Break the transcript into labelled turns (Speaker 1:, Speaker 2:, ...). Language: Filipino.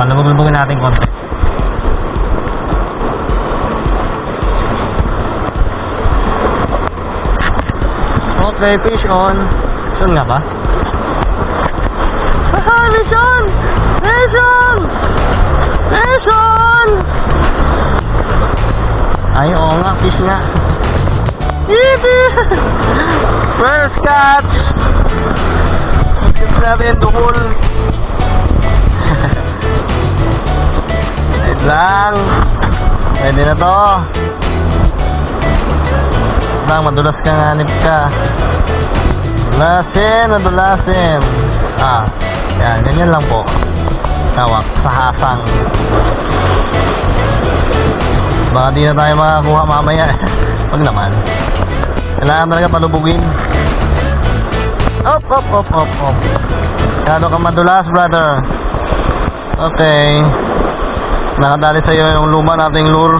Speaker 1: Palubog-lubogin natin konti. Okay, fish on. Fish on nga ba? Ah, fish on! Fish on! Fish on! Ay, oo nga, fish nga. Yippee! First catch! Catch natin, duhol. Wait lang. Pwede na to. Lang, madulas ka nga, nip ka. Madulasin. Ah, yan, ganyan lang po. Tawak sa hasang. Baka di na tayo makakuha mamaya. Wag naman. Kailangan talaga palubugin. Op. Kano ka madulas, brother. Okay. Nakadali sa'yo yung luma nating lure.